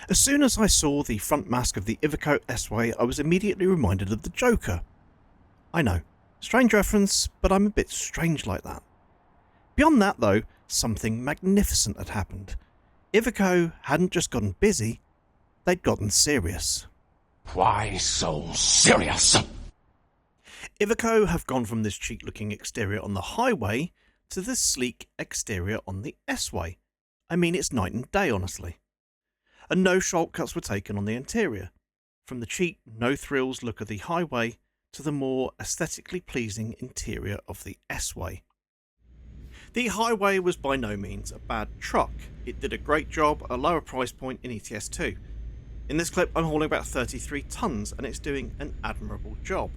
As soon as I saw the front mask of the Iveco S Way, I was immediately reminded of the Joker. I know, strange reference, but I'm a bit strange like that. Beyond that though, something magnificent had happened. Iveco hadn't just gotten busy, they'd gotten serious. Why so serious? Iveco have gone from this cheap looking exterior on the highway to this sleek exterior on the S Way. I mean, it's night and day, honestly. And no shortcuts were taken on the interior, from the cheap, no thrills look of the highway to the more aesthetically pleasing interior of the S Way. The highway was by no means a bad truck. It did a great job at a lower price point in ETS2. In this clip I'm hauling about 33 tonnes and it's doing an admirable job.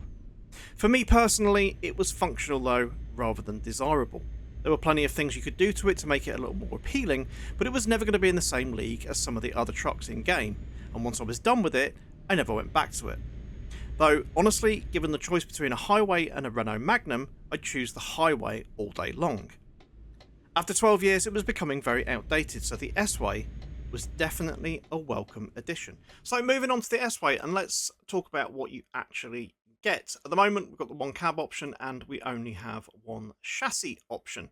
For me personally, it was functional though, rather than desirable. There were plenty of things you could do to it to make it a little more appealing, but it was never going to be in the same league as some of the other trucks in game, and once I was done with it, I never went back to it. Though, honestly, given the choice between a Highway and a Renault Magnum, I'd choose the Highway all day long. After 12 years, it was becoming very outdated, so the S Way was definitely a welcome addition. So moving on to the S Way, and let's talk about what you actually get. At the moment, we've got the one cab option and we only have one chassis option.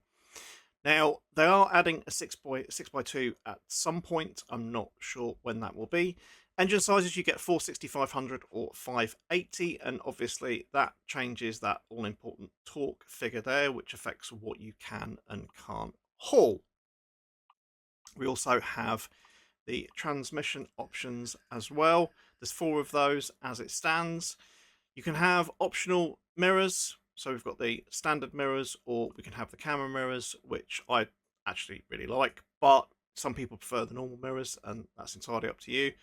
Now, they are adding a 6x2 at some point. I'm not sure when that will be. Engine sizes, you get 460, 500 or 580, and obviously that changes that all-important torque figure there, which affects what you can and can't haul. We also have the transmission options as well. There's 4 of those as it stands. You can have optional mirrors, so we've got the standard mirrors, or we can have the camera mirrors, which I actually really like, but some people prefer the normal mirrors, and that's entirely up to you.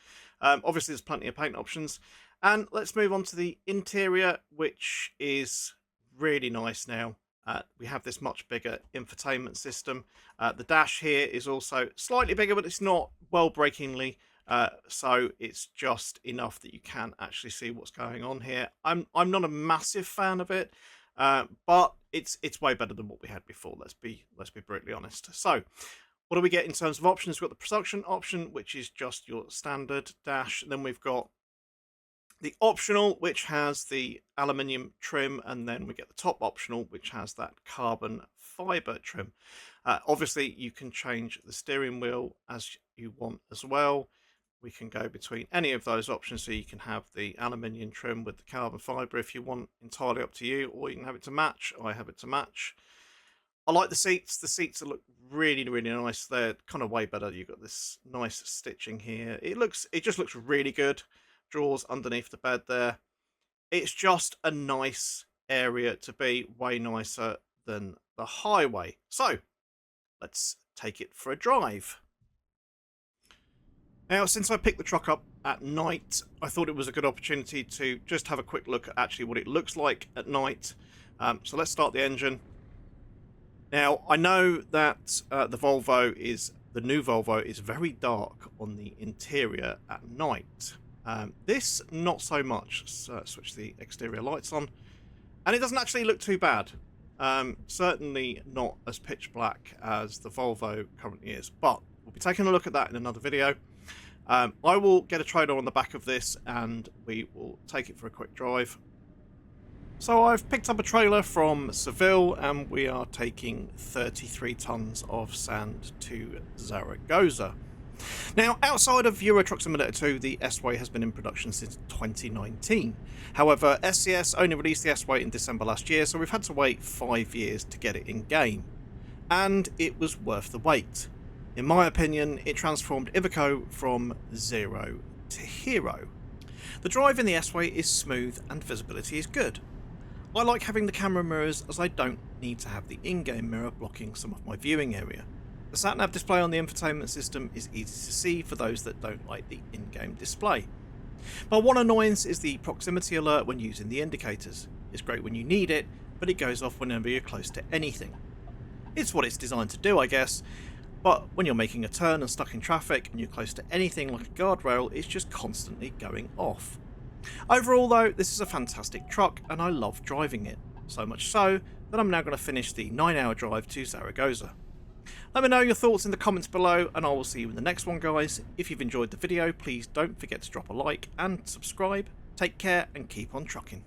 Obviously, there's plenty of paint options. And let's move on to the interior, which is really nice now. We have this much bigger infotainment system. The dash here is also slightly bigger, but it's not well-breakingly. So it's just enough that you can actually see what's going on here. I'm not a massive fan of it, but it's way better than what we had before. Let's be brutally honest. So what do we get in terms of options? We've got the production option, which is just your standard dash. And then we've got the optional, which has the aluminium trim, and then we get the top optional, which has that carbon fiber trim. Obviously, you can change the steering wheel as you want as well. We can go between any of those options, so you can have the aluminium trim with the carbon fiber if you want, entirely up to you, or you can have it to match. I have it to match. I like the seats. The seats look really nice. They're kind of way better. You've got this nice stitching here. It just looks really good. Drawers underneath the bed there. It's just a nice area to be, way nicer than the highway. So let's take it for a drive. Now, since I picked the truck up at night, I thought it was a good opportunity to just have a quick look at actually what it looks like at night. So let's start the engine. Now, I know that the new Volvo is very dark on the interior at night. This, not so much. So switch the exterior lights on. And it doesn't actually look too bad. Certainly not as pitch black as the Volvo currently is. But we'll be taking a look at that in another video. I will get a trailer on the back of this and we will take it for a quick drive. So I've picked up a trailer from Seville and we are taking 33 tonnes of sand to Zaragoza. Now, outside of Euro Truck Simulator 2, the S Way has been in production since 2019. However, SCS only released the S Way in December last year, so we've had to wait 5 years to get it in game. And it was worth the wait. In my opinion, it transformed Iveco from zero to hero. The drive in the S Way is smooth and visibility is good. I like having the camera mirrors as I don't need to have the in-game mirror blocking some of my viewing area. The sat-nav display on the infotainment system is easy to see for those that don't like the in-game display. My one annoyance is the proximity alert when using the indicators. It's great when you need it, but it goes off whenever you're close to anything. It's what it's designed to do, I guess, but when you're making a turn and stuck in traffic and you're close to anything like a guardrail, it's just constantly going off. Overall though, this is a fantastic truck and I love driving it, so much so that I'm now going to finish the 9-hour drive to Zaragoza. Let me know your thoughts in the comments below, and I will see you in the next one, guys. If you've enjoyed the video, please don't forget to drop a like and subscribe. Take care and keep on trucking.